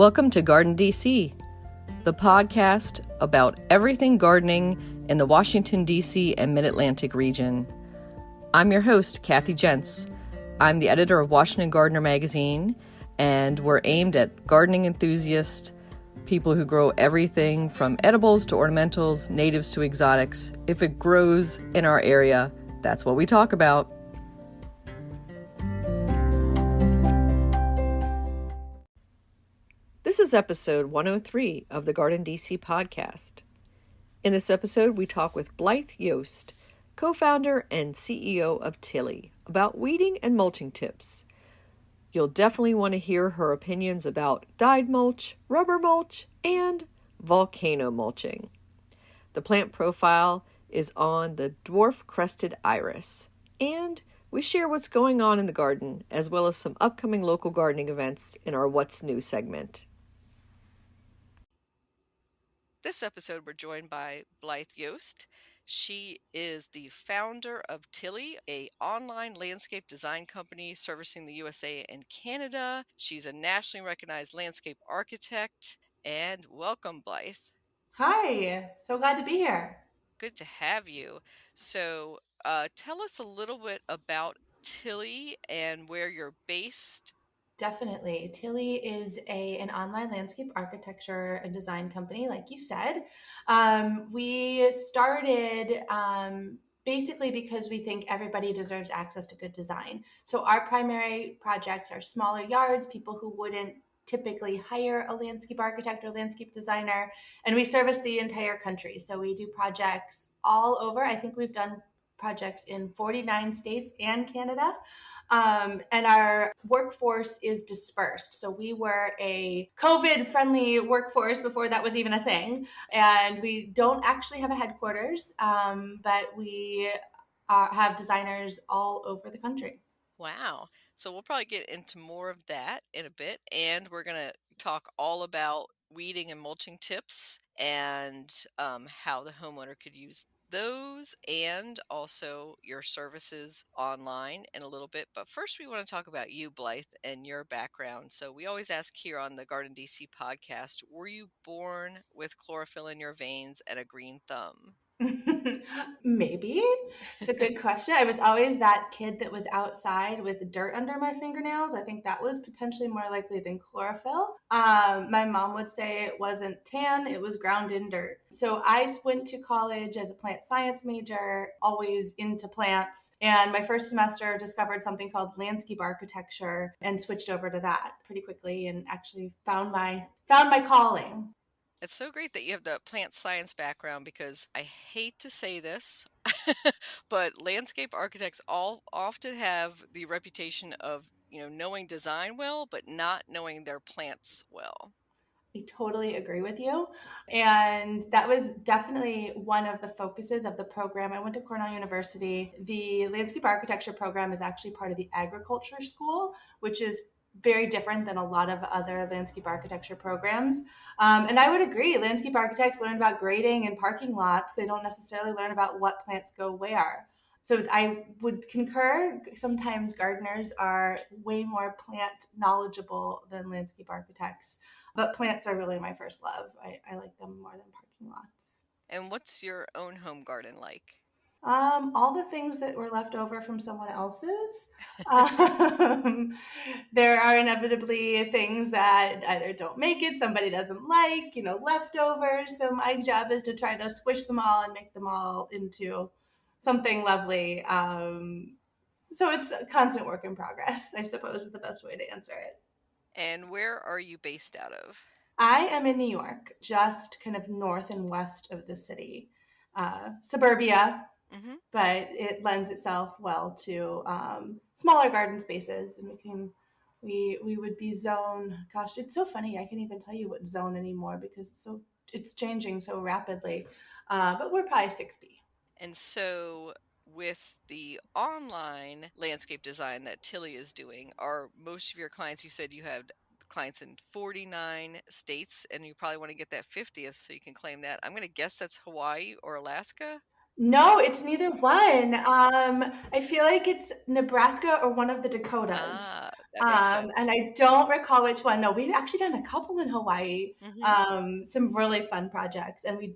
Welcome to Garden DC, the podcast about everything gardening in the Washington, D.C. and Mid-Atlantic region. I'm your host, Kathy Jentz. I'm the editor of Washington Gardener magazine, and we're aimed at gardening enthusiasts, people who grow everything from edibles to ornamentals, natives to exotics. If it grows in our area, that's what we talk about. This is episode 103 of the Garden DC podcast. In this episode, we talk with Blythe Yost, co-founder and CEO of Tilly, about weeding and mulching tips. You'll definitely want to hear her opinions about dyed mulch, rubber mulch, and volcano mulching. The plant profile is on the dwarf crested iris, and we share what's going on in the garden, as well as some upcoming local gardening events in our What's New segment. This episode, we're joined by Blythe Yost. She is the founder of Tilly, an online landscape design company servicing the USA and Canada. She's a nationally recognized landscape architect. And welcome, Blythe. Hi, so glad to be here. Good to have you. So tell us a little bit about Tilly and where you're based. Definitely. Tilly is an online landscape architecture and design company, like you said. We started basically because we think everybody deserves access to good design. So our primary projects are smaller yards, people who wouldn't typically hire a landscape architect or landscape designer, and we service the entire country. So we do projects all over. I think we've done projects in 49 states and Canada. And our workforce is dispersed. So we were a COVID-friendly workforce before that was even a thing. And we don't actually have a headquarters, but we have designers all over the country. Wow. So we'll probably get into more of that in a bit. And we're going to talk all about weeding and mulching tips and how the homeowner could use those, and also your services online in a little bit. But first, we want to talk about you, Blythe, and your background. So we always ask here on the Garden DC podcast, were you born with chlorophyll in your veins and a green thumb? Maybe. It's a good question. I was always that kid that was outside with dirt under my fingernails. I think that was potentially more likely than chlorophyll. My mom would say it wasn't tan, it was ground in dirt. So I went to college as a plant science major, always into plants. And my first semester discovered something called landscape architecture and switched over to that pretty quickly and actually found my calling. It's so great that you have the plant science background, because I hate to say this, but landscape architects all often have the reputation of, knowing design well, but not knowing their plants well. I totally agree with you. And that was definitely one of the focuses of the program. I went to Cornell University. The landscape architecture program is actually part of the agriculture school, which is very different than a lot of other landscape architecture programs. And I would agree, landscape architects learn about grading and parking lots. They don't necessarily learn about what plants go where. So I would concur. Sometimes gardeners are way more plant knowledgeable than landscape architects. But plants are really my first love. I like them more than parking lots. And what's your own home garden like? All the things that were left over from someone else's. Um, there are inevitably things that either don't make it, somebody doesn't like, leftovers. So my job is to try to squish them all and make them all into something lovely. So it's a constant work in progress, I suppose, is the best way to answer it. And where are you based out of? I am in New York, just kind of north and west of the city, suburbia, but it lends itself well to smaller garden spaces, and we would be zone. Gosh, it's so funny. I can't even tell you what zone anymore because it's changing so rapidly. But we're probably 6B. And so, with the online landscape design that Tilly is doing, are most of your clients, you said you had clients in 49 states, and you probably want to get that 50th so you can claim that. I'm going to guess that's Hawaii or Alaska. No, it's neither one. I feel like it's Nebraska or one of the Dakotas. that makes And sense. I don't recall which one. No, we've actually done a couple in Hawaii. Hmm. Some really fun projects, and we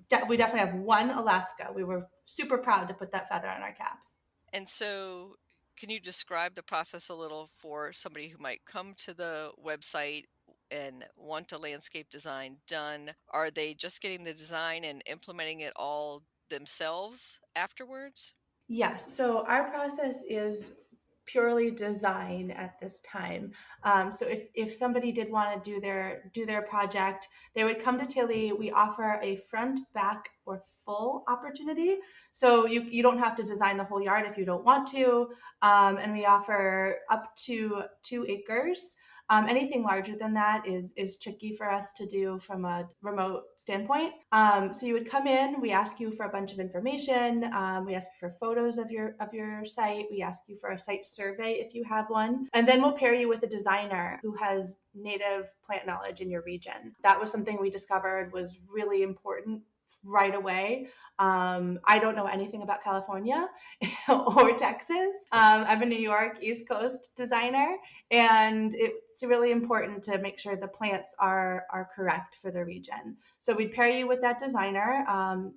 definitely have one Alaska. We were super proud to put that feather on our caps. And so, can you describe the process a little for somebody who might come to the website and want a landscape design done? Are they just getting the design and implementing it all themselves afterwards? Yes. So our process is purely design at this time. So if somebody did want to do their project, they would come to Tilly. We offer a front, back, or full opportunity. So you don't have to design the whole yard if you don't want to. And we offer up to 2 acres. Anything larger than that is tricky for us to do from a remote standpoint. So you would come in. We ask you for a bunch of information. We ask you for photos of your site. We ask you for a site survey if you have one, and then we'll pair you with a designer who has native plant knowledge in your region. That was something we discovered was really important right away. I don't know anything about California or Texas. I'm a New York East Coast designer, and it's really important to make sure the plants are correct for the region. So we'd pair you with that designer.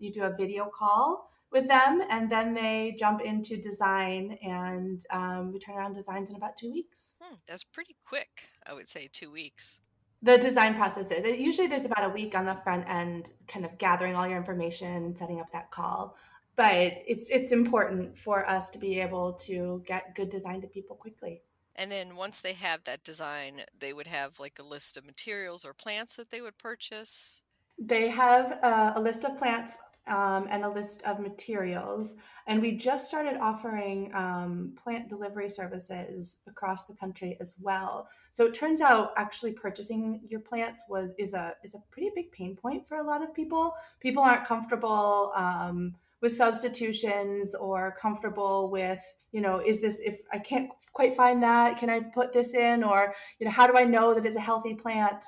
You do a video call with them, and then they jump into design, and we turn around designs in about 2 weeks. That's pretty quick, I would say 2 weeks. The design process is usually there's about a week on the front end, kind of gathering all your information and setting up that call. But it's important for us to be able to get good design to people quickly. And then once they have that design, they would have like a list of materials or plants that they would purchase. They have a list of plants and a list of materials. And we just started offering plant delivery services across the country as well. So it turns out actually purchasing your plants is a pretty big pain point for a lot of people. People aren't comfortable with substitutions or comfortable with, is this, if I can't quite find that, can I put this in? Or, how do I know that it's a healthy plant?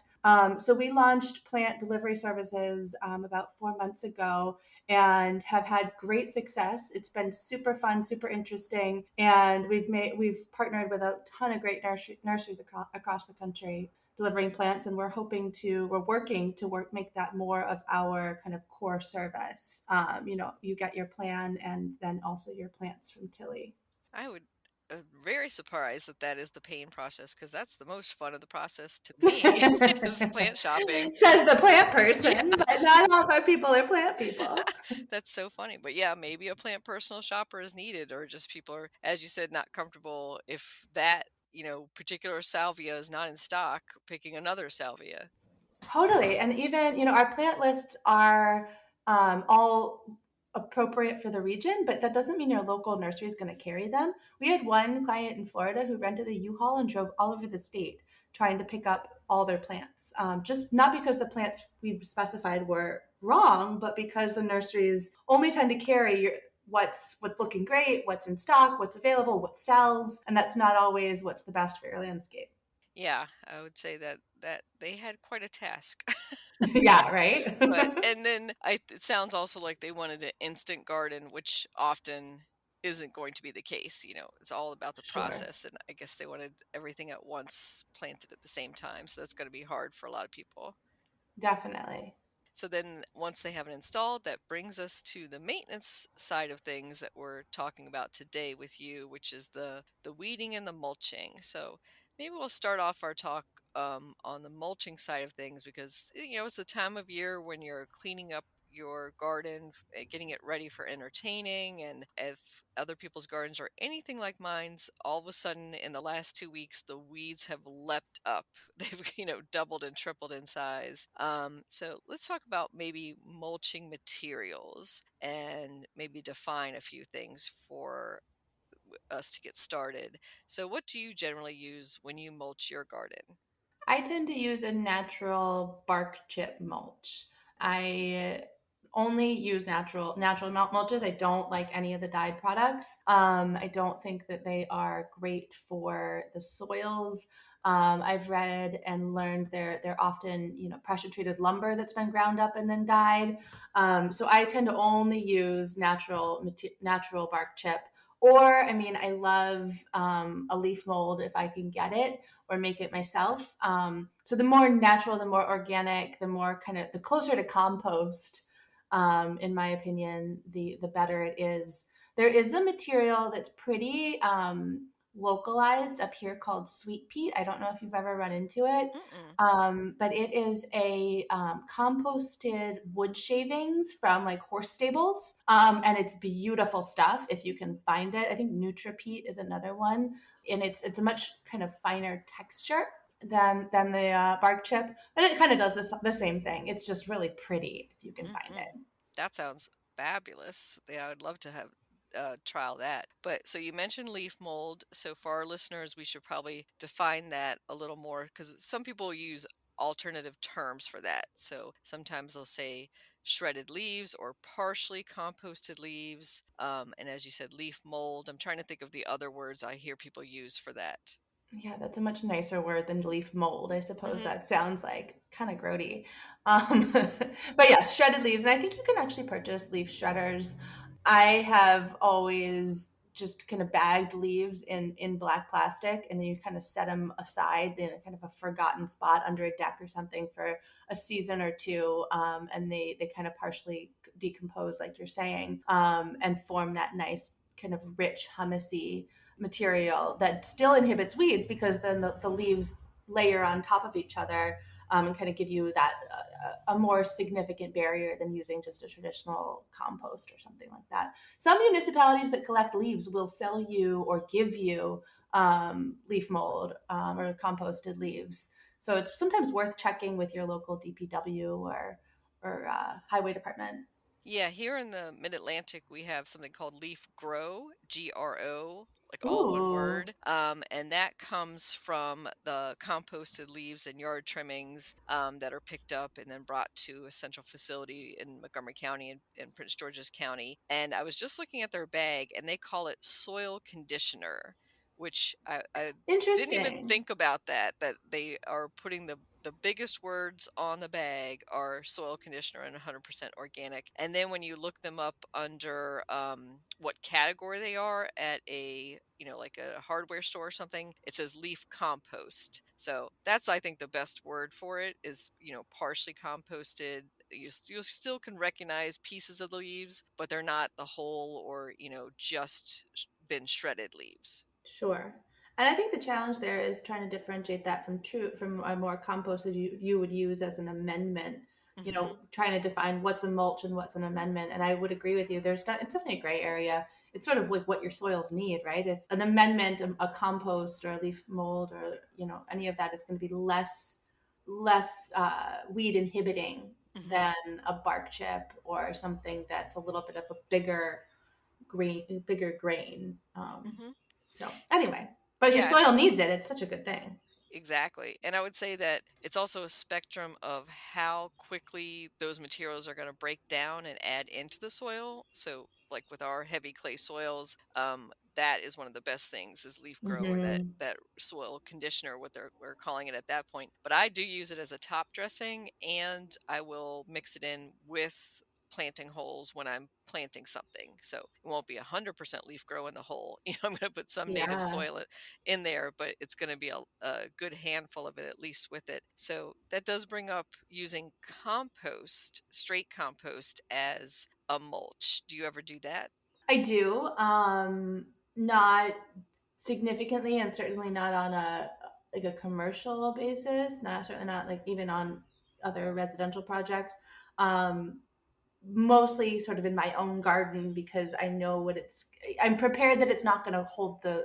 So we launched plant delivery services about 4 months ago and have had great success. It's been super fun, super interesting, and we've partnered with a ton of great nurseries across the country delivering plants, and we're working to make that more of our kind of core service. You get your plan and then also your plants from Tilly. I would very surprised that that is the pain process, because that's the most fun of the process to me is plant shopping. Says the plant person, but not all of our people are plant people. That's so funny. But yeah, maybe a plant personal shopper is needed, or just people are, as you said, not comfortable if that, particular salvia is not in stock, picking another salvia. Totally. And even, our plant lists are all appropriate for the region, but that doesn't mean your local nursery is going to carry them. We had one client in Florida who rented a U-Haul and drove all over the state trying to pick up all their plants. Just not because the plants we specified were wrong, but because the nurseries only tend to carry what's looking great, what's in stock, what's available, what sells, and that's not always what's the best for your landscape. Yeah, I would say that they had quite a task. Yeah, right. And then it sounds also like they wanted an instant garden, which often isn't going to be the case. It's all about the Sure. process, and I guess they wanted everything at once planted at the same time. So that's going to be hard for a lot of people. Definitely. So then once they have it installed, that brings us to the maintenance side of things that we're talking about today with you, which is the weeding and the mulching. So maybe we'll start off our talk on the mulching side of things, because it's the time of year when you're cleaning up your garden, getting it ready for entertaining. And if other people's gardens are anything like mine's, all of a sudden in the last 2 weeks, the weeds have leapt up. They've, doubled and tripled in size. So let's talk about maybe mulching materials and maybe define a few things for us to get started. So what do you generally use when you mulch your garden? I tend to use a natural bark chip mulch. I only use natural mulches. I don't like any of the dyed products. I don't think that they are great for the soils. I've read and learned they're often pressure treated lumber that's been ground up and then dyed. So I tend to only use natural bark chip Or, I mean, I love a leaf mold if I can get it or make it myself. So the more natural, the more organic, the more kind of the closer to compost, in my opinion, the better it is. There is a material that's pretty localized up here called sweet peat. I don't know if you've ever run into it, Mm-mm. but it is a composted wood shavings from like horse stables, and it's beautiful stuff if you can find it. I think NutraPeat is another one, and it's a much kind of finer texture than the bark chip, but it kind of does the same thing. It's just really pretty if you can find Mm-hmm. it. That sounds fabulous. Yeah, I would love to have trial that. But so you mentioned leaf mold. So for our listeners, we should probably define that a little more because some people use alternative terms for that. So sometimes they'll say shredded leaves or partially composted leaves. And as you said, leaf mold. I'm trying to think of the other words I hear people use for that. Yeah, that's a much nicer word than leaf mold. I suppose Hmm. that sounds like kind of grody. Um, but yes, shredded leaves. And I think you can actually purchase leaf shredders. I have always just kind of bagged leaves in black plastic, and then you kind of set them aside in a kind of a forgotten spot under a deck or something for a season or two. And they kind of partially decompose, like you're saying, and form that nice kind of rich humusy material that still inhibits weeds, because then the leaves layer on top of each other, and kind of give you that a more significant barrier than using just a traditional compost or something like that. Some municipalities that collect leaves will sell you or give you leaf mold, or composted leaves. So it's sometimes worth checking with your local DPW or highway department. Yeah, here in the Mid Atlantic, we have something called Leaf Grow, GRO, like all one Ooh. word. And that comes from the composted leaves and yard trimmings that are picked up and then brought to a central facility in Montgomery County and Prince George's County. And I was just looking at their bag and they call it soil conditioner, which I didn't even Interesting. think about that they are putting the biggest words on the bag are soil conditioner and 100% organic. And then when you look them up under what category they are at a, like a hardware store or something, it says leaf compost. So that's, I think, the best word for it is, partially composted. You still can recognize pieces of the leaves, but they're not the whole or, just been shredded leaves. Sure. And I think the challenge there is trying to differentiate that from a more compost that you would use as an amendment. Hmm. Trying to define what's a mulch and what's an amendment. And I would agree with you. It's definitely a gray area. It's sort of like what your soils need, right? If an amendment, a compost or a leaf mold or any of that is going to be less weed inhibiting Hmm. than a bark chip or something that's a little bit of a bigger grain. Hmm. So anyway, but if your Yeah, soil needs it, it's such a good thing. exactly. And I would say that it's also a spectrum of how quickly those materials are going to break down and add into the soil. So, like with our heavy clay soils, that is one of the best things is leaf grow or that Hmm. that soil conditioner, what we're calling it at that point. But I do use it as a top dressing, and I will mix it in with planting holes when I'm planting something. So it won't be 100% leaf grow in the hole. I'm going to put some native Yeah. soil in there, but it's going to be a good handful of it at least with it. So that does bring up using compost, straight compost as a mulch. Do you ever do that? I do. Not significantly, and certainly not on a commercial basis. Not certainly not like even on other residential projects. Um, Mostly sort of in my own garden because I know I'm prepared that it's not going to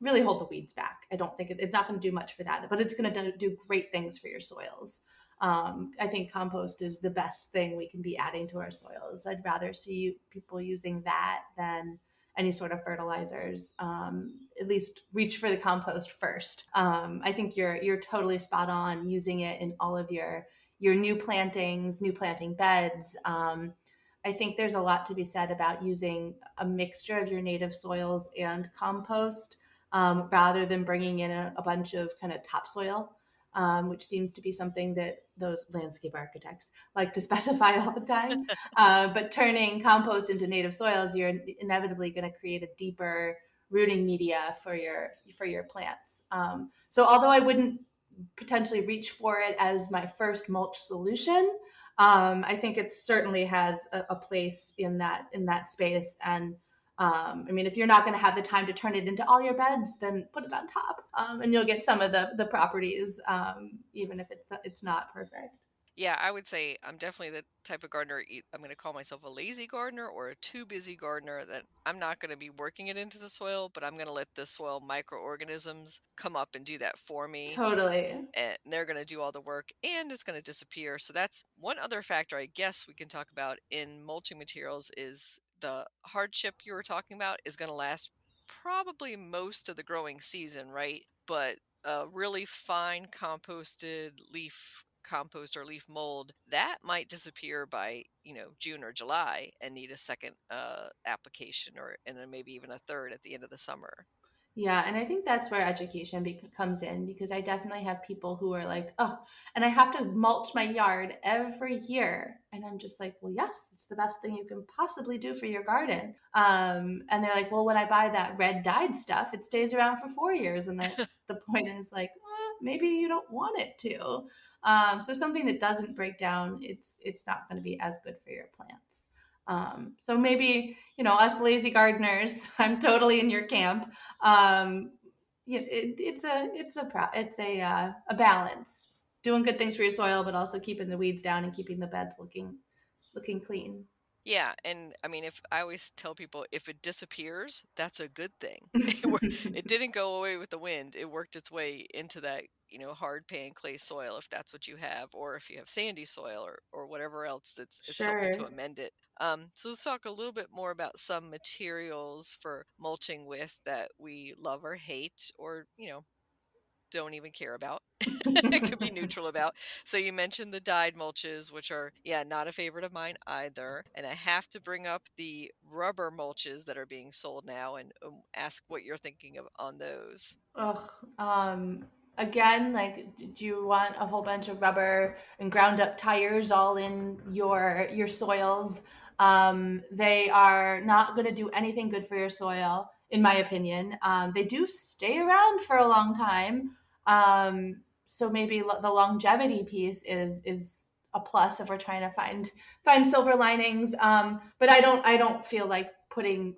really hold the weeds back. I don't think it's not going to do much for that, but it's going to do great things for your soils. I think compost is the best thing we can be adding to our soils. I'd rather see people using that than any sort of fertilizers. At least reach for the compost first. I think you're totally spot on using it in all of your new plantings, new planting beds. I think there's a lot to be said about using a mixture of your native soils and compost, rather than bringing in a bunch of kind of topsoil. which seems to be something that those landscape architects like to specify all the time. But turning compost into native soils, you're inevitably going to create a deeper rooting media for your plants. So although I wouldn't potentially reach for it as my first mulch solution, I think it certainly has a place in that space. And I mean, if you're not going to have the time to turn it into all your beds, then put it on top, and you'll get some of the properties, even if it's not perfect. Yeah, I would say I'm definitely the type of gardener. I'm going to call myself a lazy gardener or a too busy gardener, that I'm not going to be working it into the soil, but I'm going to let the soil microorganisms come up and do that for me. Totally. And they're going to do all the work, and it's going to disappear. So that's one other factor I guess we can talk about in mulching materials, is the hardship you were talking about is going to last probably most of the growing season, right? But a really fine composted leaf compost or leaf mold, that might disappear by June or July and need a second application, or and then maybe even a third at the end of the summer. Yeah, and I think that's where education comes in, because I definitely have people who are like, oh, and I have to mulch my yard every year. And I'm just like, well, yes, it's the best thing you can possibly do for your garden. And they're like, well, when I buy that red dyed stuff, it stays around for 4 years. And the point is like, maybe you don't want it to. So something that doesn't break down, it's not going to be as good for your plants. So maybe, us lazy gardeners, I'm totally in your camp. It's a balance, doing good things for your soil, but also keeping the weeds down and keeping the beds looking clean. Yeah, and I mean, if I always tell people, if it disappears, that's a good thing. It didn't go away with the wind. It worked its way into that, hard pan clay soil, if that's what you have, or if you have sandy soil, or whatever else that's it's helping to Sure. amend it. So let's talk a little bit more about some materials for mulching with that we love or hate, or don't even care about. It could be neutral about. So you mentioned the dyed mulches, which are, yeah, not a favorite of mine either. And I have to bring up the rubber mulches that are being sold now, and ask what you're thinking of on those. Ugh. Again, like, do you want a whole bunch of rubber and ground up tires all in your soils? They are not going to do anything good for your soil, in my opinion. They do stay around for a long time, so maybe the longevity piece is a plus if we're trying to find silver linings. But I don't feel like putting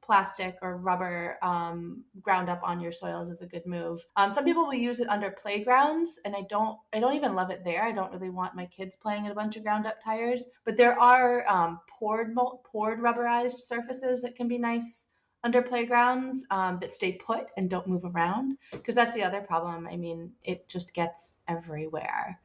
plastic or rubber ground up on your soils is a good move. Some people will use it under playgrounds, and I don't even love it there. I don't really want my kids playing in a bunch of ground up tires. But there are poured rubberized surfaces that can be nice under playgrounds, that stay put and don't move around, because that's the other problem. I mean, it just gets everywhere.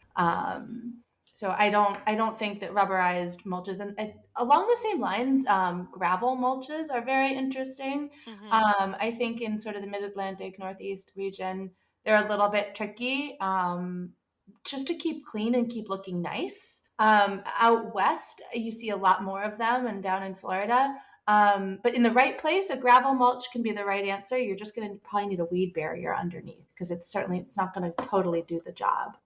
So I don't think that rubberized mulches, and along the same lines, gravel mulches are very interesting. Hmm. I think in sort of the Mid-Atlantic Northeast region, they're a little bit tricky, just to keep clean and keep looking nice. Out west, you see a lot more of them, and down in Florida. But in the right place, a gravel mulch can be the right answer. You're just going to probably need a weed barrier underneath, because it's not going to totally do the job.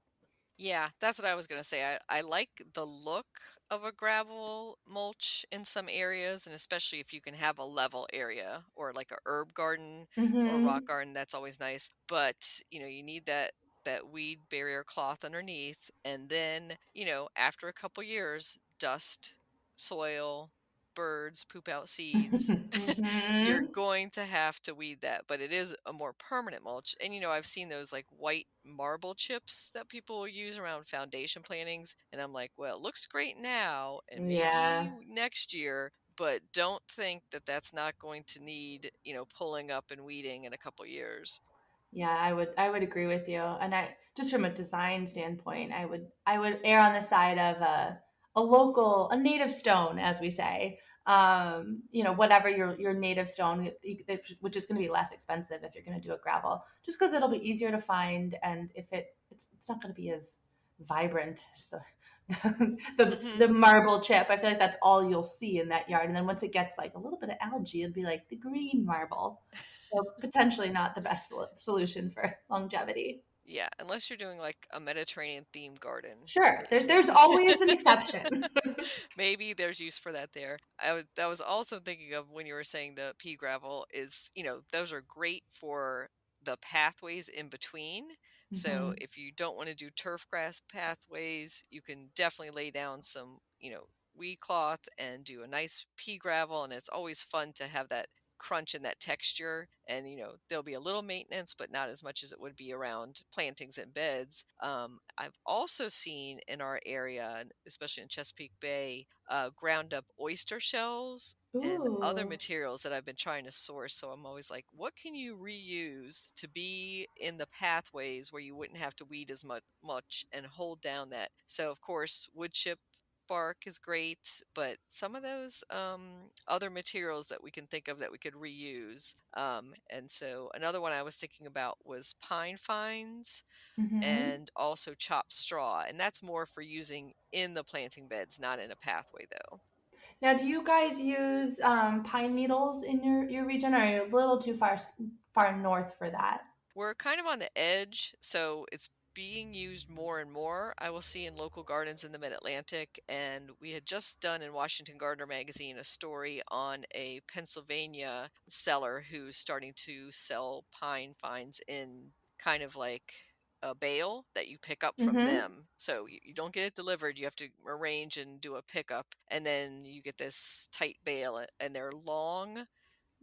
Yeah, that's what I was going to say. I like the look of a gravel mulch in some areas, and especially if you can have a level area, or like a herb garden or a rock Mm-hmm. garden, that's always nice. But, you need that weed barrier cloth underneath, and then, after a couple years, dust, soil, birds poop out seeds. You're Mm-hmm. going to have to weed that, but it is a more permanent mulch. And I've seen those like white marble chips that people will use around foundation plantings, and I'm like, well, it looks great now and maybe Yeah. next year, but don't think that that's not going to need, pulling up and weeding in a couple years. Yeah, I would agree with you. And I just from a design standpoint, I would err on the side of a native stone, as we say. Whatever your native stone, which is going to be less expensive if you're going to do a gravel, just because it'll be easier to find, and if it's not going to be as vibrant as the Hmm. marble chip. I feel like that's all you'll see in that yard. And then once it gets like a little bit of algae, it'd be like the green marble. So potentially not the best solution for longevity. Yeah, unless you're doing like a Mediterranean themed garden. Sure, there's always an exception. Maybe there's use for that there. I was also thinking of when you were saying the pea gravel is, those are great for the pathways in between. So Mhm. if you don't want to do turf grass pathways, you can definitely lay down some, weed cloth and do a nice pea gravel. And it's always fun to have that crunch and that texture. And, there'll be a little maintenance, but not as much as it would be around plantings and beds. I've also seen in our area, especially in Chesapeake Bay, ground up oyster shells and other Ooh. materials that I've been trying to source. So I'm always like, what can you reuse to be in the pathways where you wouldn't have to weed as much and hold down that? So, of course, wood chip bark is great, but some of those other materials that we can think of that we could reuse. And so another one I was thinking about was pine fines Mhm. and also chopped straw. And that's more for using in the planting beds, not in a pathway, though. Now, do you guys use pine needles in your region, or are you a little too far north for that? We're kind of on the edge, so it's being used more and more. I will see in local gardens in the Mid Atlantic, and we had just done in Washington Gardener magazine a story on a Pennsylvania seller who's starting to sell pine fines in kind of like a bale that you pick up from Mm-hmm. them. So you don't get it delivered, you have to arrange and do a pickup, and then you get this tight bale, and they're long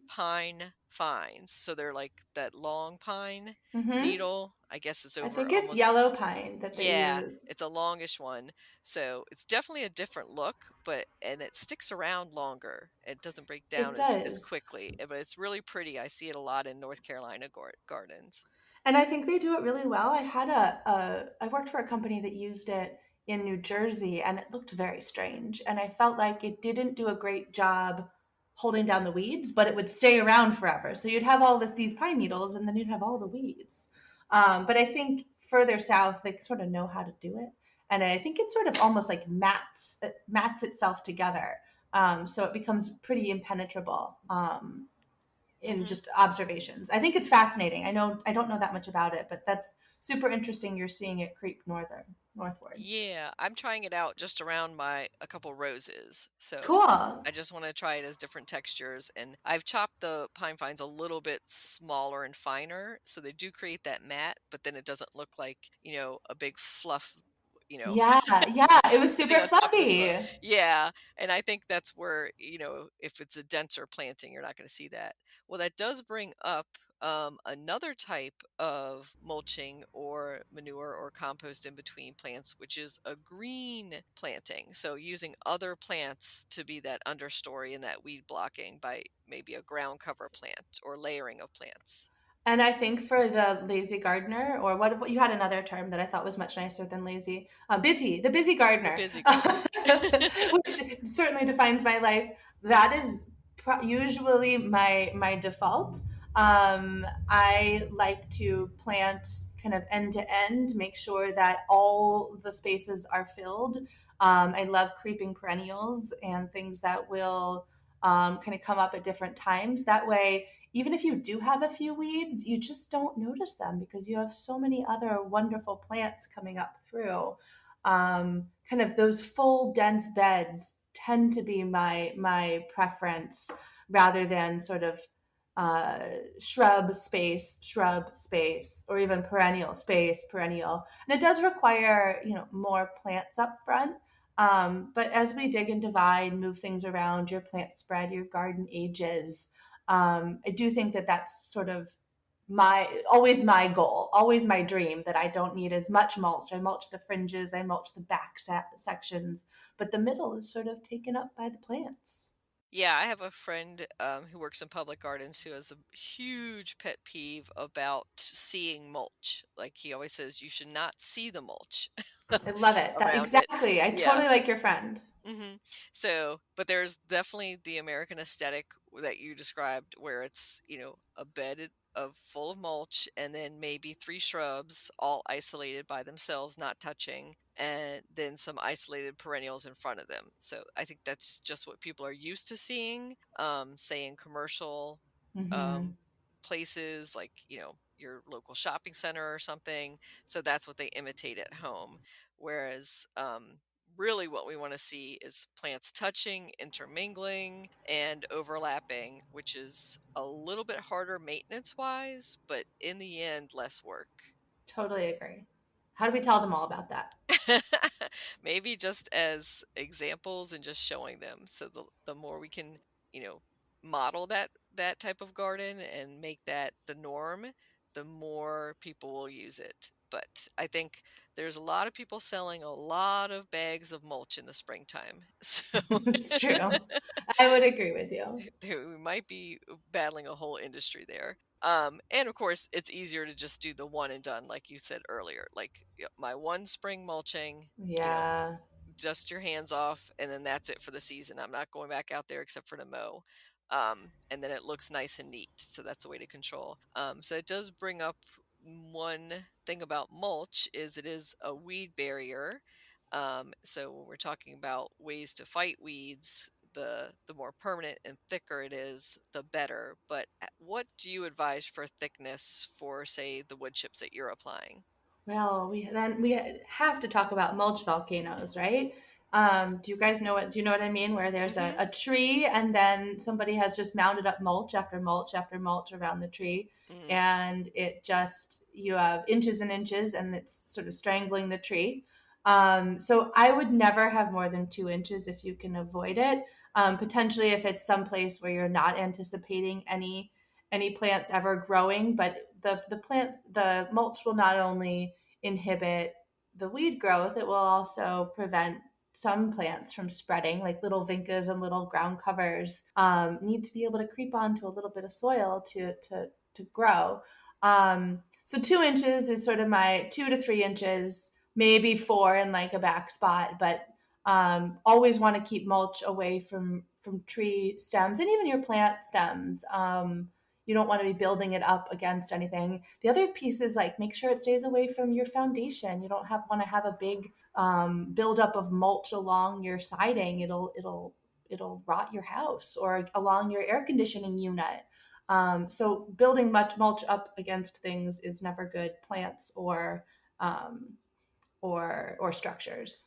pine fines. So they're like that long pine Mm-hmm. needle. I guess it's I over think it's almost, yellow pine that they yeah, use. it's a longish one. So it's definitely a different look, and it sticks around longer. It doesn't break It down as does. quickly, but it's really pretty. I see it a lot in North Carolina gardens. And I think they do it really well. I worked for a company that used it in New Jersey, and it looked very strange. And I felt like it didn't do a great job holding down the weeds, but it would stay around forever. So you'd have these pine needles, and then you'd have all the weeds. But I think further south, they sort of know how to do it. And I think it's sort of almost like mats itself together. So it becomes pretty impenetrable. In Hmm. just observations. I think it's fascinating. I don't know that much about it, but that's super interesting. You're seeing it creep northward. Yeah, I'm trying it out just around a couple roses. So Cool. I just want to try it as different textures. And I've chopped the pine fines a little bit smaller and finer. So they do create that matte, but then it doesn't look like, a big fluff, you know, Yeah, yeah. It was sitting super on top of the soil. fluffy. Yeah. And I think that's where, if it's a denser planting, you're not going to see that. Well, that does bring up another type of mulching or manure or compost in between plants, which is a green planting. So using other plants to be that understory and that weed blocking by maybe a ground cover plant or layering of plants. And I think for the lazy gardener, or what you had another term that I thought was much nicer than lazy, the busy The gardener, busy gardener. which certainly defines my life. That is usually my default. I like to plant kind of end to end, make sure that all the spaces are filled. I love creeping perennials and things that will kind of come up at different times. That way, even if you do have a few weeds, you just don't notice them because you have so many other wonderful plants coming up through. Kind of those full dense beds tend to be my preference rather than sort of uh, shrub space, or even perennial space, perennial. And it does require, more plants up front. But as we dig and divide, move things around, your plant spread, your garden ages, I do think that that's sort of my goal, always my dream, that I don't need as much mulch. I mulch the fringes, I mulch the back sections, but the middle is sort of taken up by the plants. Yeah, I have a friend who works in public gardens who has a huge pet peeve about seeing mulch. Like he always says, you should not see the mulch I love it. That around it. exactly. I Yeah. totally like your friend. So, but there's definitely the American aesthetic that you described, where it's, a bed of full of mulch and then maybe three shrubs all isolated by themselves, not touching, and then some isolated perennials in front of them. So I think that's just what people are used to seeing, say in commercial Mm-hmm. um, places like, your local shopping center or something. So that's what they imitate at home. Whereas really what we want to see is plants touching, intermingling, and overlapping, which is a little bit harder maintenance wise, but in the end, less work. Totally agree. How do we tell them all about that? Maybe just as examples and just showing them. So the more we can, model that type of garden and make that the norm, the more people will use it. But I think there's a lot of people selling a lot of bags of mulch in the springtime. So It's true. I would agree with you. we might be battling a whole industry there. And of course, it's easier to just do the one and done, like you said earlier. Like my one spring mulching, Yeah. dust your hands off, and then that's it for the season. I'm not going back out there except for to mow. And then it looks nice and neat. So that's a way to control. So it does bring up one thing about mulch is it is a weed barrier. So when we're talking about ways to fight weeds, the more permanent and thicker it is, the better. But what do you advise for thickness for, say, the wood chips that you're applying? Well, we have to talk about mulch volcanoes, right? Do you know what I mean? Where there's Mm-hmm. a tree and then somebody has just mounted up mulch after mulch after mulch around the tree, Mm, and you have inches and inches, and it's sort of strangling the tree. So I would never have more than 2 inches if you can avoid it. Potentially, if it's someplace where you're not anticipating any plants ever growing, but the mulch will not only inhibit the weed growth, it will also prevent some plants from spreading, like little vincas and little ground covers need to be able to creep onto a little bit of soil to grow. So 2 inches is sort of my 2 to 3 inches, maybe four in like a back spot, but always want to keep mulch away from tree stems and even your plant stems. You don't want to be building it up against anything. The other piece is like make sure it stays away from your foundation. You don't want to have a big buildup of mulch along your siding. It'll rot your house or along your air conditioning unit. So building much mulch up against things is never good, plants um, or structures.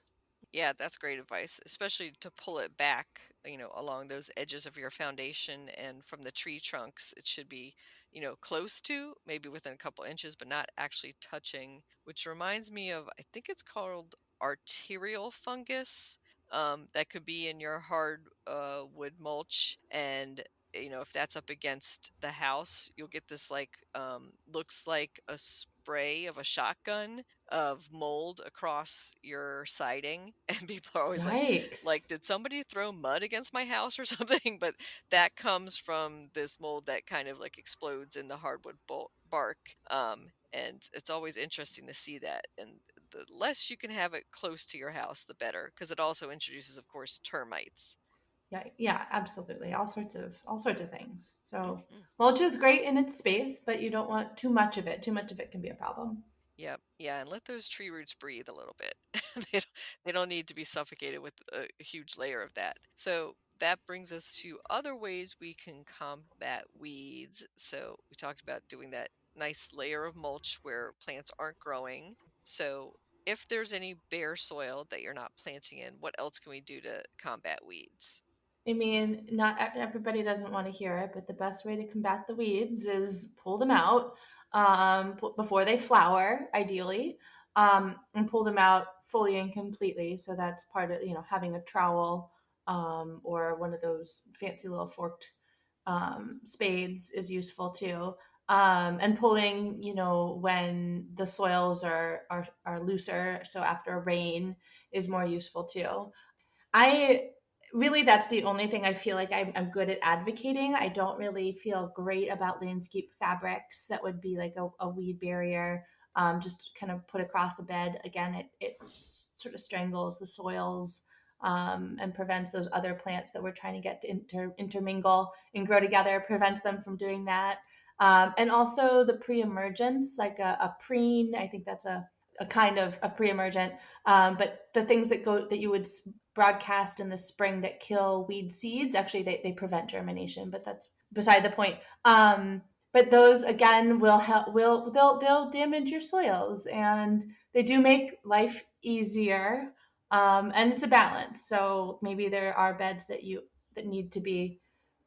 yeah, that's great advice, especially to pull it back, along those edges of your foundation and from the tree trunks. It should be, close to, maybe within a couple inches, but not actually touching, which reminds me of, I think it's called arterial fungus. That could be in your hard wood mulch. And, if that's up against the house, you'll get this like, looks like a spray of a shotgun of mold across your siding, and people are always like, Yikes. did somebody throw mud against my house or something? But that comes from this mold that kind of like explodes in the hardwood bark. And it's always interesting to see that. And the less you can have it close to your house, the better, because it also introduces, of course, termites. Yeah, yeah, absolutely. All sorts of things. So Hmm. mulch is great in its space, but you don't want too much of it. Too much of it can be a problem. Yep. Yeah, and let those tree roots breathe a little bit. They don't, they don't need to be suffocated with a huge layer of that. So that brings us to other ways we can combat weeds. So we talked about doing that nice layer of mulch where plants aren't growing. So if there's any bare soil that you're not planting in, what else can we do to combat weeds? I mean, not everybody doesn't want to hear it, but the best way to combat the weeds is pull them out before they flower, ideally, and pull them out fully and completely. So that's part of, having a trowel or one of those fancy little forked spades is useful too. And pulling, when the soils are looser, so after rain is more useful too. I really, that's the only thing I feel like I'm good at advocating. I don't really feel great about landscape fabrics that would be like a weed barrier, just kind of put across the bed. Again, it sort of strangles the soils and prevents those other plants that we're trying to get to intermingle and grow together, prevents them from doing that. And also the pre-emergence, like a preen, I think that's a kind of pre-emergent. But the things that you would broadcast in the spring that kill weed seeds, actually they prevent germination, but that's beside the point. but those again will help. They'll damage your soils, and they do make life easier. And it's a balance. So maybe there are beds that need to be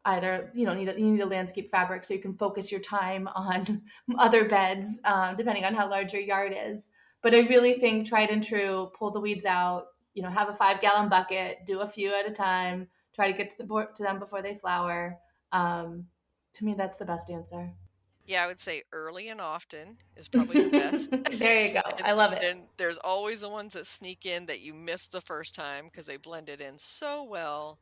either you need a landscape fabric so you can focus your time on other beds, depending on how large your yard is. But I really think tried and true, pull the weeds out. Have a 5-gallon bucket, do a few at a time, try to get to them before they flower. Um, to me, that's the best answer. Yeah, I would say early and often is probably the best. There you go. And I love it. then there's always the ones that sneak in that you missed the first time because they blended in so well.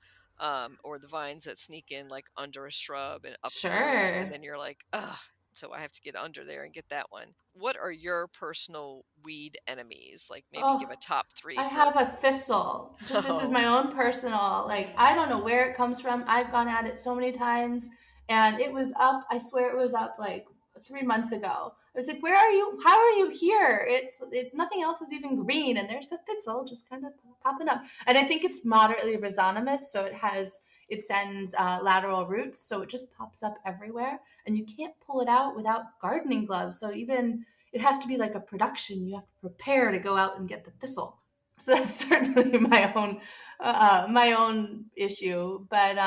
Or the vines that sneak in like under a shrub and up through it, and Sure. then you're like, ugh, so I have to get under there and get that one. What are your personal weed enemies? Like maybe give Oh, a top three I for have a thistle. Just this is oh. my own personal, like, I don't know where it comes from. I've gone at it so many times, and it was up. I swear it was up like 3 months ago. I was like, "Where are you? How are you here? Nothing else is even green, and there's the thistle just kind of popping up." And I think it's moderately rhizonomous, so it sends lateral roots, so it just pops up everywhere, and you can't pull it out without gardening gloves. So even it has to be like a production. You have to prepare to go out and get the thistle. So that's certainly my own issue. But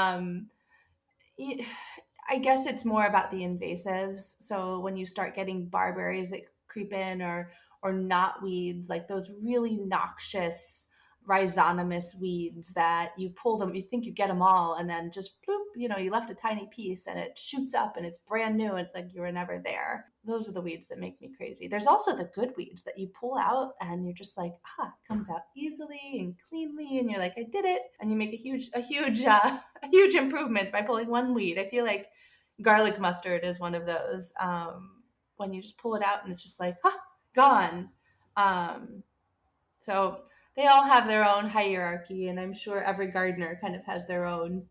I guess it's more about the invasives. So when you start getting barberries that creep in, or knotweeds, like those really noxious rhizonomous weeds that you pull them, you think you get them all, and then just bloop, you left a tiny piece and it shoots up and it's brand new. It's like you were never there. Those are the weeds that make me crazy. There's also the good weeds that you pull out and you're just like, it comes out easily and cleanly, and you're like, I did it, and you make a huge improvement by pulling one weed. I feel like garlic mustard is one of those, when you just pull it out and it's just like, gone. So they all have their own hierarchy, and I'm sure every gardener kind of has their own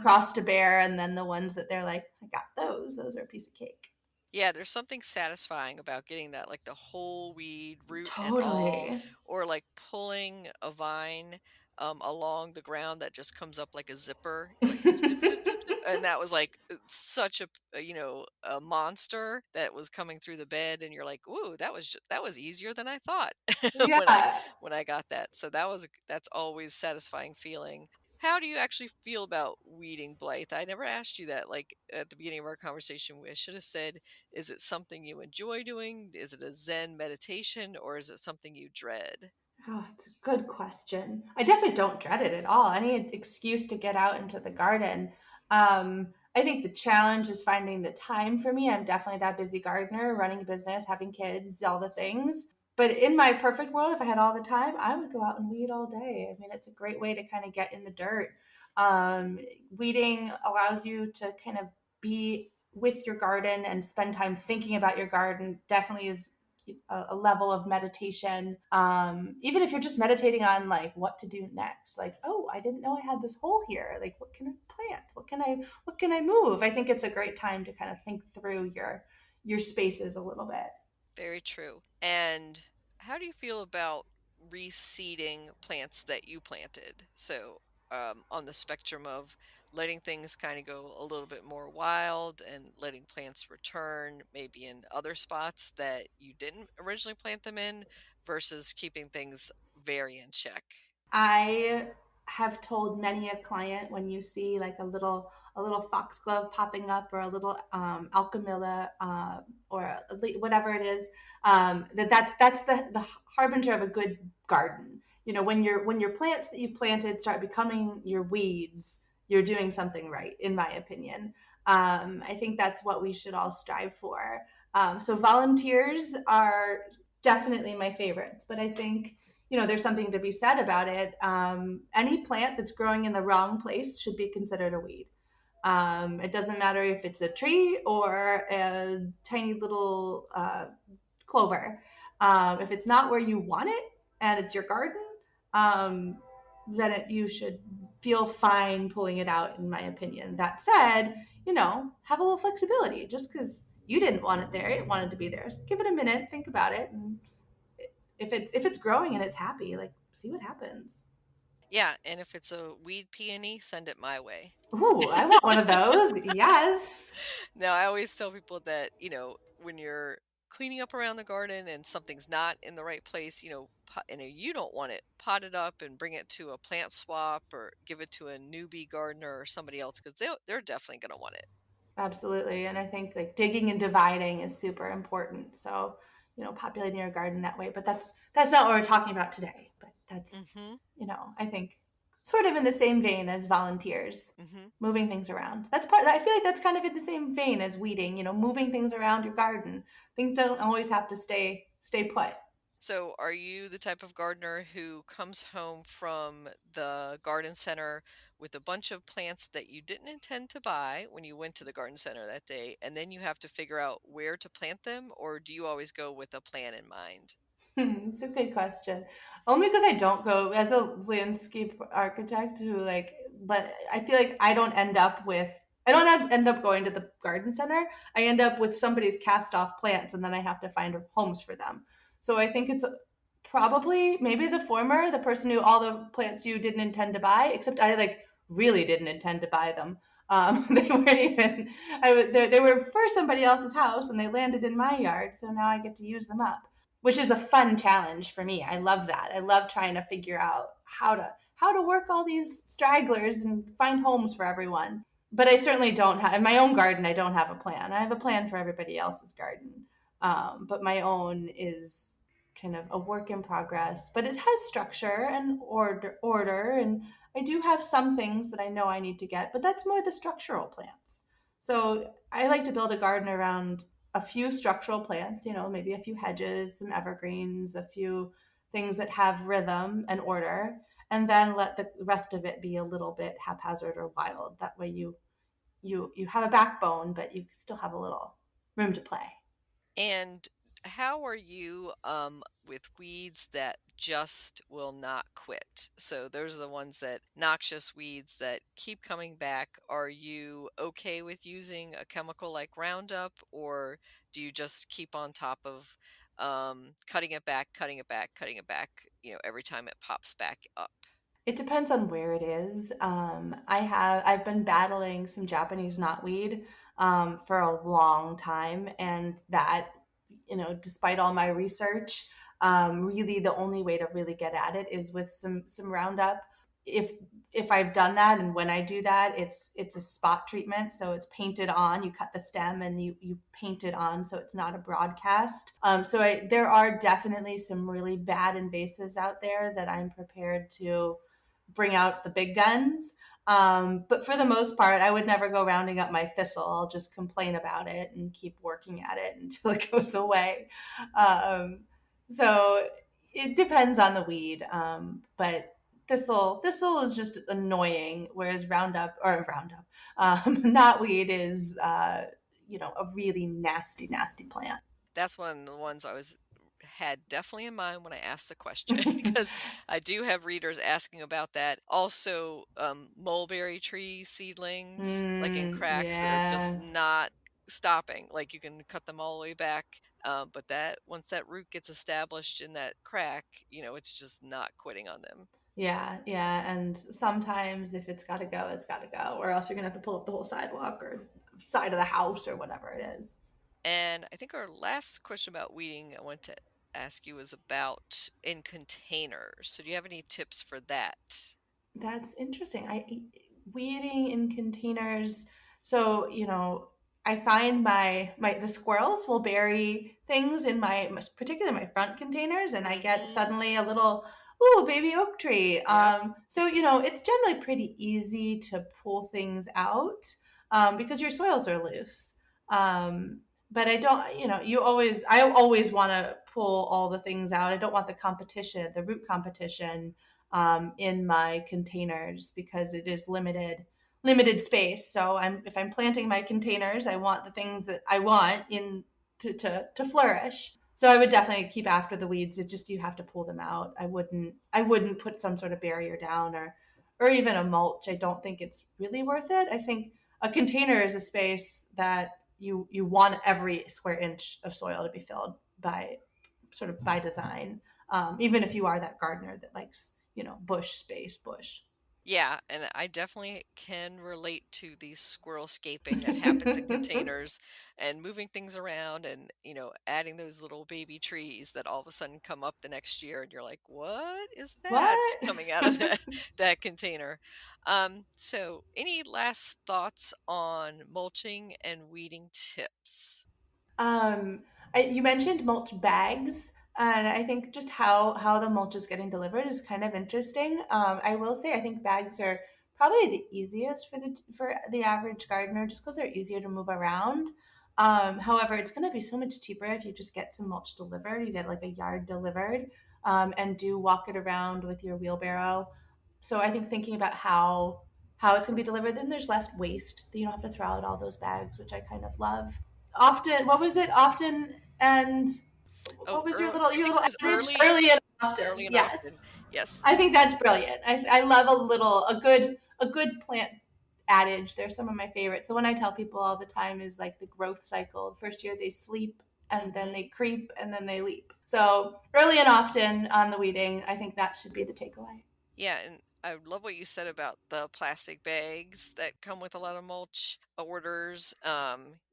cross to bear, and then the ones that they're like, I got those are a piece of cake. Yeah, there's something satisfying about getting that, like the whole weed, root and all, Totally. or like pulling a vine along the ground that just comes up like a zipper. You're like zip, zip, zip, zip, zip. And that was like such a monster that was coming through the bed, and you're like, ooh, that was easier than I thought when I Yeah. when I got that. So that's always satisfying feeling. How do you actually feel about weeding, Blythe? I never asked you that. Like at the beginning of our conversation, I should have said, is it something you enjoy doing? Is it a Zen meditation, or is it something you dread? Oh, it's a good question. I definitely don't dread it at all. Any excuse to get out into the garden. I think the challenge is finding the time for me. I'm definitely that busy gardener, running a business, having kids, all the things. But in my perfect world, if I had all the time, I would go out and weed all day. I mean, it's a great way to kind of get in the dirt. Um, Weeding allows you to kind of be with your garden and spend time thinking about your garden. Definitely is a level of meditation. Even if you're just meditating on like what to do next, like, oh, I didn't know I had this hole here. Like, what can I plant? What can I move? I think it's a great time to kind of think through your spaces a little bit. Very true. And how do you feel about reseeding plants that you planted? So, on the spectrum of letting things kind of go a little bit more wild and letting plants return maybe in other spots that you didn't originally plant them in versus keeping things very in check. I have told many a client, when you see like a little foxglove popping up, or a little alchemilla, or whatever it is, that's the harbinger of a good garden. When your plants that you planted start becoming your weeds, you're doing something right, in my opinion. I think that's what we should all strive for. So volunteers are definitely my favorites, but I think there's something to be said about it. Any plant that's growing in the wrong place should be considered a weed. It doesn't matter if it's a tree or a tiny little clover. If it's not where you want it and it's your garden, um, then you should feel fine pulling it out, in my opinion. That said, have a little flexibility. Just because you didn't want it there, it wanted to be there. So give it a minute, think about it, and if it's growing and it's happy, like, see what happens. Yeah, and if it's a weed peony, send it my way. Ooh, I want one of those. Yes. Now, I always tell people that, when you're cleaning up around the garden and something's not in the right place, and you don't want it, pot it up and bring it to a plant swap or give it to a newbie gardener or somebody else because they're definitely going to want it. Absolutely. And I think like digging and dividing is super important. So, populating your garden that way. But that's not what we're talking about today. But that's, Mm-hmm. I think sort of in the same vein as volunteers, Mm-hmm. moving things around. I feel like that's kind of in the same vein as weeding, moving things around your garden. Things don't always have to stay put. So, are you the type of gardener who comes home from the garden center with a bunch of plants that you didn't intend to buy when you went to the garden center that day, and then you have to figure out where to plant them, or do you always go with a plan in mind? It's a good question. Only because I don't go as a landscape architect who but I feel like I don't end up going to the garden center. I end up with somebody's cast off plants and then I have to find homes for them. So I think it's probably maybe the former, the person who all the plants you didn't intend to buy, except I really didn't intend to buy them. They weren't even, they were for somebody else's house and they landed in my yard. So now I get to use them up, which is a fun challenge for me. I love that. I love trying to figure out how to work all these stragglers and find homes for everyone. But I certainly don't have in my own garden. I don't have a plan. I have a plan for everybody else's garden, but my own is kind of a work in progress. But it has structure and order, and I do have some things that I know I need to get. But that's more the structural plants. So I like to build a garden around a few structural plants, maybe a few hedges, some evergreens, a few things that have rhythm and order, and then let the rest of it be a little bit haphazard or wild. That way you have a backbone, but you still have a little room to play. And how are you with weeds that just will not quit? So those are the ones that noxious weeds that keep coming back. Are you okay with using a chemical like Roundup, or do you just keep on top of cutting it back, cutting it back, cutting it back, every time it pops back up? It depends on where it is. I've been battling some Japanese knotweed for a long time, and that, despite all my research, really the only way to really get at it is with some Roundup. If if I've done that, and when I do that, it's a spot treatment, so it's painted on. You cut the stem and you paint it on, so it's not a broadcast. There are definitely some really bad invasives out there that I'm prepared to bring out the big guns. But for the most part, I would never go rounding up my thistle. I'll just complain about it and keep working at it until it goes away. Um, so it depends on the weed, but thistle is just annoying, whereas knotweed is a really nasty plant. That's one of the ones I was had definitely in mind when I asked the question because I do have readers asking about that. Also, mulberry tree seedlings, like in cracks that are just Yeah. not stopping. Like you can cut them all the way back, but that once that root gets established in that crack, it's just not quitting on them. Yeah. And sometimes if it's got to go, it's got to go, or else you're going to have to pull up the whole sidewalk or side of the house or whatever it is. And I think our last question about weeding I want to ask you is about in containers. So do you have any tips for that? That's interesting. Weeding in containers. So, I find the squirrels will bury things in particularly my front containers, and I get Mm-hmm. suddenly a little, ooh, baby oak tree. Yep. So, it's generally pretty easy to pull things out because your soils are loose. But I don't, I always want to pull all the things out. I don't want the root competition in my containers because it is limited space. So if I'm planting my containers, I want the things that I want in to flourish. So I would definitely keep after the weeds. It just you have to pull them out. I wouldn't put some sort of barrier down or even a mulch. I don't think it's really worth it. I think a container is a space that you want every square inch of soil to be filled by design. Even if you are that gardener that likes bush space, bush. Yeah, and I definitely can relate to the squirrelscaping that happens in containers and moving things around and, adding those little baby trees that all of a sudden come up the next year and you're like, "What is that What? coming out of that container?" So any last thoughts on mulching and weeding tips? Um, you mentioned mulch bags, and I think just how the mulch is getting delivered is kind of interesting. I will say I think bags are probably the easiest for the average gardener, just because they're easier to move around. However, it's going to be so much cheaper if you just get some mulch delivered. You get like a yard delivered, and do walk it around with your wheelbarrow. So I think thinking about how it's going to be delivered, then there's less waste. You don't have to throw out all those bags, which I kind of love. Often, what was it? Often and Oh, what was your early, little I your think it little was adage? Early and early often. and Yes, often. Yes. I think that's brilliant. I love a good plant adage. They're some of my favorites. The one I tell people all the time is like the growth cycle. The first year they sleep, and then they Hmm. creep, and then they leap. So early and often on the weeding, I think that should be the takeaway. Yeah, and I love what you said about the plastic bags that come with a lot of mulch orders.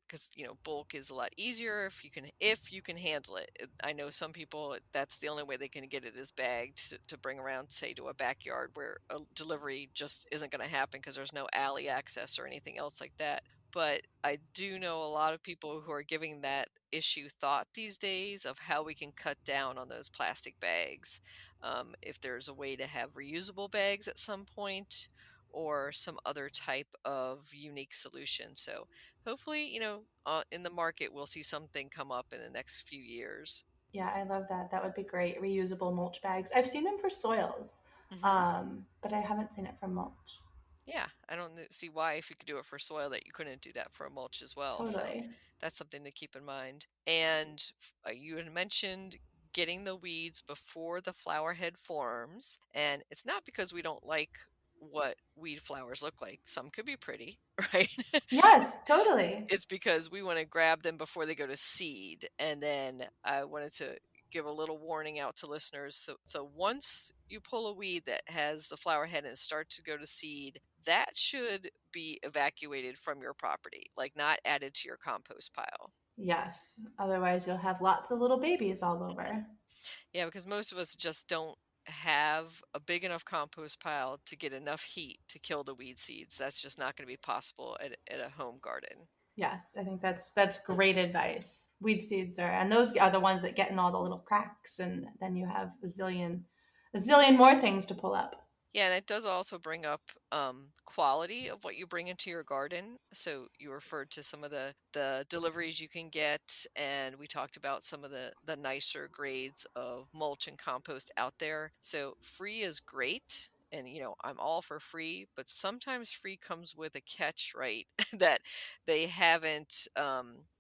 Because bulk is a lot easier if you can handle it. I know some people that's the only way they can get it is bagged to bring around, say, to a backyard where a delivery just isn't going to happen because there's no alley access or anything else like that. But I do know a lot of people who are giving that issue thought these days of how we can cut down on those plastic bags, if there's a way to have reusable bags at some point or some other type of unique solution. So hopefully, in the market, we'll see something come up in the next few years. Yeah, I love that. That would be great. Reusable mulch bags. I've seen them for soils, Hmm. but I haven't seen it for mulch. Yeah, I don't see why, if you could do it for soil, that you couldn't do that for a mulch as well. So Totally. that's something to keep in mind. And you had mentioned getting the weeds before the flower head forms. And it's not because we don't like what weed flowers look like. Some could be pretty, right? Yes, totally. It's because we want to grab them before they go to seed. And then I wanted to give a little warning out to listeners. So once you pull a weed that has the flower head and start to go to seed, that should be evacuated from your property, like not added to your compost pile. Yes. Otherwise, you'll have lots of little babies all Mhm. over. Yeah, because most of us just don't have a big enough compost pile to get enough heat to kill the weed seeds. That's just not going to be possible at a home garden. Yes, I think that's great advice. Weed seeds and those are the ones that get in all the little cracks, and then you have a zillion more things to pull up. Yeah, and it does also bring up quality of what you bring into your garden. So you referred to some of the deliveries you can get, and we talked about some of the nicer grades of mulch and compost out there. So free is great. And I'm all for free, but sometimes free comes with a catch, right? That they haven't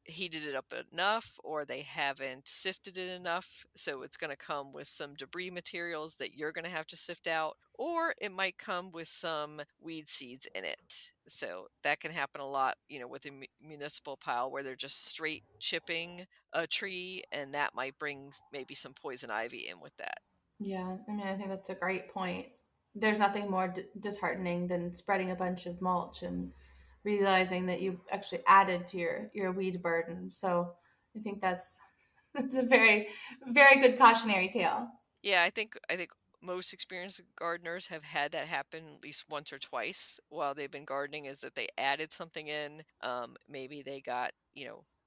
heated it up enough or they haven't sifted it enough. So it's going to come with some debris materials that you're going to have to sift out, or it might come with some weed seeds in it. So that can happen a lot, with a municipal pile where they're just straight chipping a tree, and that might bring maybe some poison ivy in with that. Yeah, I mean, I think that's a great point. There's nothing more disheartening than spreading a bunch of mulch and realizing that you actually added to your weed burden. So I think that's a very very good cautionary tale. Yeah, I think most experienced gardeners have had that happen at least once or twice while they've been gardening, is that they added something in. Maybe they got,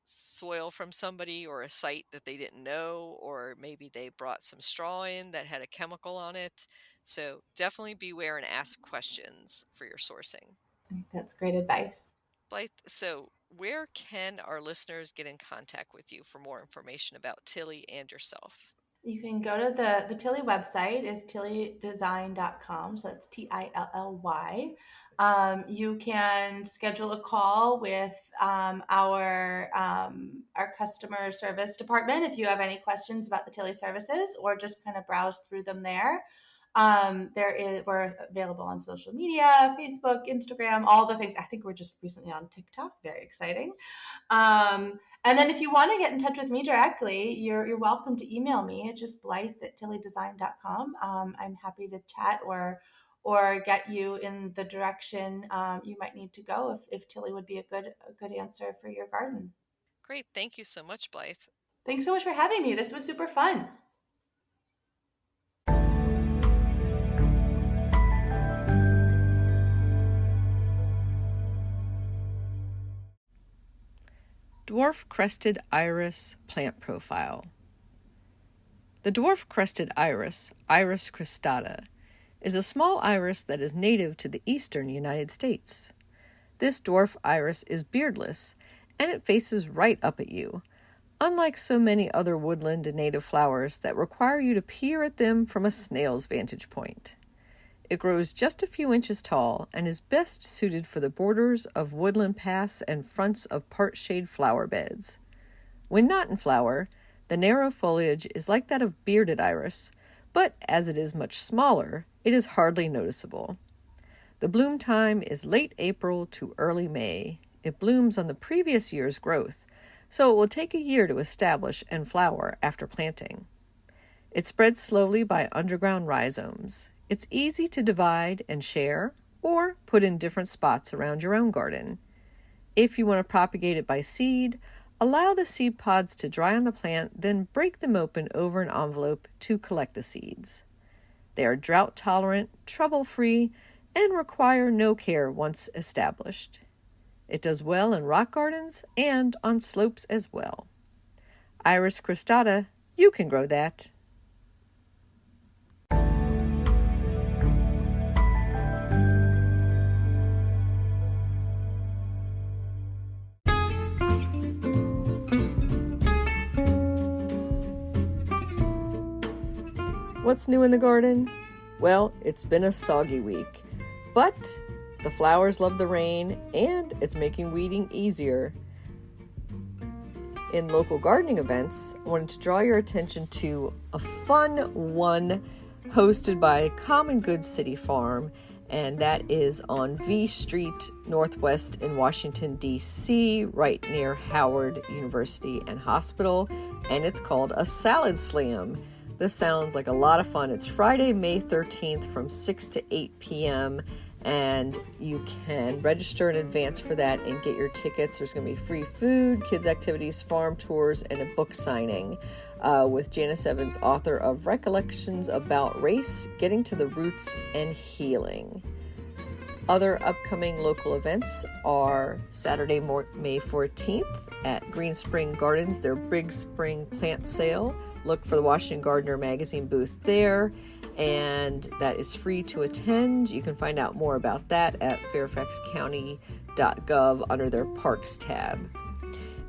soil from somebody or a site that they didn't know, or maybe they brought some straw in that had a chemical on it. So definitely beware and ask questions for your sourcing. I think that's great advice. Blythe, so where can our listeners get in contact with you for more information about Tilly and yourself? You can go to the Tilly website is tillydesign.com. So it's Tilly. You can schedule a call with our customer service department if you have any questions about the Tilly services, or just kind of browse through them there. We're available on social media, Facebook, Instagram, all the things. I think we're just recently on TikTok. Very exciting. Um, And then if you want to get in touch with me directly, you're welcome to email me. It's just blythe@tillydesign.com. I'm happy to chat or get you in the direction you might need to go if Tilly would be a good answer for your garden. Great. Thank you so much, Blythe. Thanks so much for having me. This was super fun. Dwarf Crested Iris Plant Profile. The dwarf crested iris, Iris cristata, is a small iris that is native to the eastern United States. This dwarf iris is beardless, and it faces right up at you, unlike so many other woodland and native flowers that require you to peer at them from a snail's vantage point. It grows just a few inches tall and is best suited for the borders of woodland paths and fronts of part-shade flower beds. When not in flower, the narrow foliage is like that of bearded iris, but as it is much smaller, it is hardly noticeable. The bloom time is late April to early May. It blooms on the previous year's growth, so it will take a year to establish and flower after planting. It spreads slowly by underground rhizomes. It's easy to divide and share or put in different spots around your own garden. If you want to propagate it by seed, allow the seed pods to dry on the plant, then break them open over an envelope to collect the seeds. They are drought-tolerant, trouble-free, and require no care once established. It does well in rock gardens and on slopes as well. Iris cristata, you can grow that. What's new in the garden? Well, it's been a soggy week, but the flowers love the rain and it's making weeding easier. In local gardening events, I wanted to draw your attention to a fun one hosted by Common Good City Farm, and that is on V Street Northwest in Washington, D.C., right near Howard University and Hospital, and it's called a Salad Slam. This sounds like a lot of fun. It's Friday, May 13th from 6 to 8 p.m., and you can register in advance for that and get your tickets. There's going to be free food, kids' activities, farm tours, and a book signing with Janice Evans, author of Recollections About Race, Getting to the Roots and Healing. Other upcoming local events are Saturday, May 14th at Green Spring Gardens, their Big Spring Plant Sale. Look for the Washington Gardener magazine booth there, and that is free to attend. You can find out more about that at fairfaxcounty.gov under their Parks tab.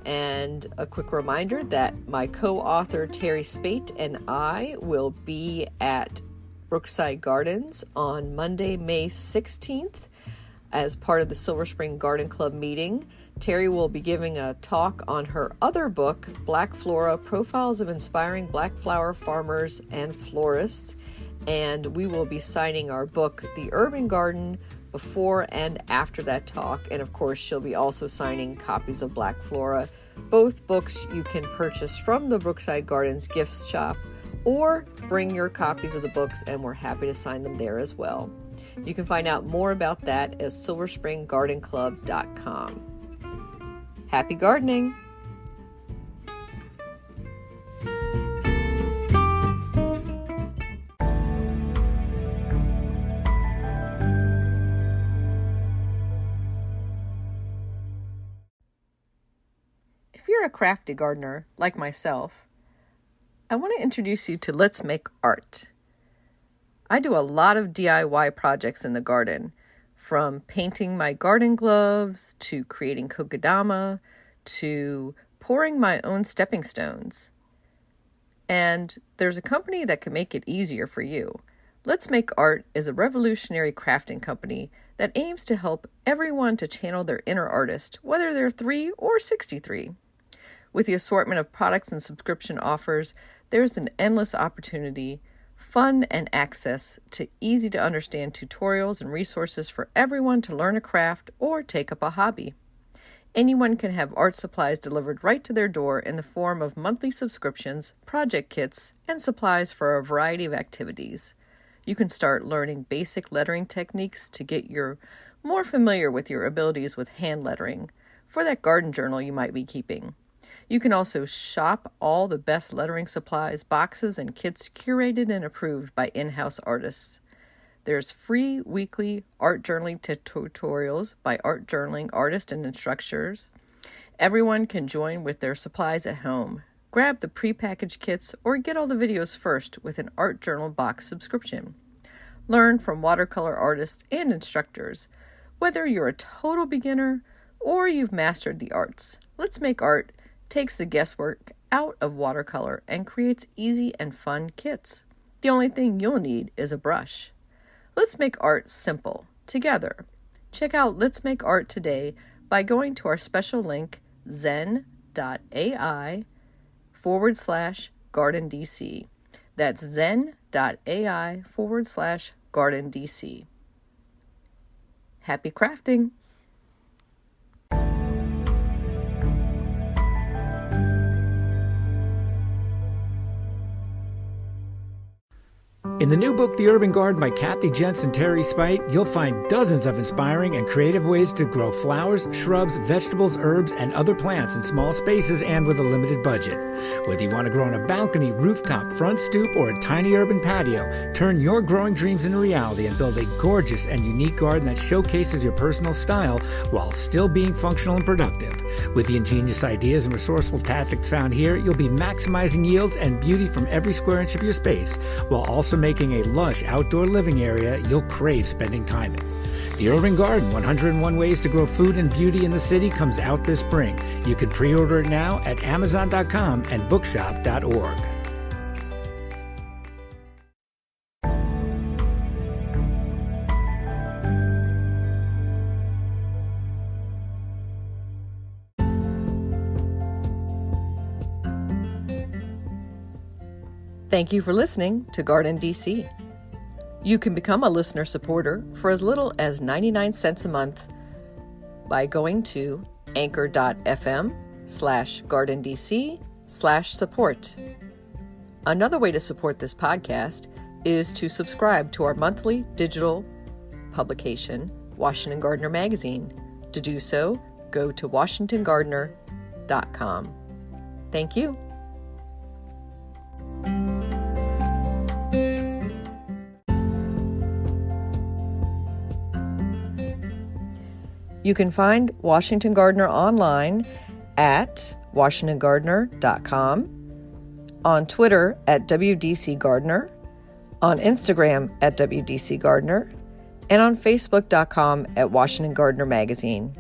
And a quick reminder that my co-author Terry Spate and I will be at Brookside Gardens on Monday, May 16th as part of the Silver Spring Garden Club meeting. Terry will be giving a talk on her other book, Black Flora, Profiles of Inspiring Black Flower Farmers and Florists, and we will be signing our book, The Urban Garden, before and after that talk, and of course she'll be also signing copies of Black Flora. Both books you can purchase from the Brookside Gardens gift shop, or bring your copies of the books and we're happy to sign them there as well. You can find out more about that at silverspringgardenclub.com. Happy gardening! If you're a crafty gardener like myself, I want to introduce you to Let's Make Art. I do a lot of DIY projects in the garden, from painting my garden gloves, to creating kokedama, to pouring my own stepping stones. And there's a company that can make it easier for you. Let's Make Art is a revolutionary crafting company that aims to help everyone to channel their inner artist, whether they're 3 or 63. With the assortment of products and subscription offers, there's an endless opportunity, fun, and access to easy-to-understand tutorials and resources for everyone to learn a craft or take up a hobby. Anyone can have art supplies delivered right to their door in the form of monthly subscriptions, project kits, and supplies for a variety of activities. You can start learning basic lettering techniques to get more familiar with your abilities with hand lettering for that garden journal you might be keeping. You can also shop all the best lettering supplies, boxes, and kits curated and approved by in-house artists. There's free weekly art journaling tutorials by art journaling artists and instructors. Everyone can join with their supplies at home. Grab the prepackaged kits or get all the videos first with an art journal box subscription. Learn from watercolor artists and instructors. Whether you're a total beginner or you've mastered the arts, Let's Make Art takes the guesswork out of watercolor and creates easy and fun kits. The only thing you'll need is a brush. Let's make art simple, together. Check out Let's Make Art today by going to our special link, zen.ai/GardenDC. That's zen.ai/GardenDC. Happy crafting! In the new book, The Urban Garden by Kathy Jensen Terry Spite, you'll find dozens of inspiring and creative ways to grow flowers, shrubs, vegetables, herbs, and other plants in small spaces and with a limited budget. Whether you want to grow on a balcony, rooftop, front stoop, or a tiny urban patio, turn your growing dreams into reality and build a gorgeous and unique garden that showcases your personal style while still being functional and productive. With the ingenious ideas and resourceful tactics found here, you'll be maximizing yields and beauty from every square inch of your space, while also making a lush outdoor living area you'll crave spending time in. The Urban Garden, 101 Ways to Grow Food and Beauty in the City, comes out this spring. You can pre-order it now at Amazon.com and bookshop.org. Thank you for listening to Garden DC. You can become a listener supporter for as little as 99 cents a month by going to anchor.fm/GardenDC/support. Another way to support this podcast is to subscribe to our monthly digital publication, Washington Gardener Magazine. To do so, go to WashingtonGardener.com. Thank you. You can find Washington Gardener online at WashingtonGardener.com, on Twitter at WDC Gardener, on Instagram at WDC Gardener, and on Facebook.com at Washington Gardener Magazine.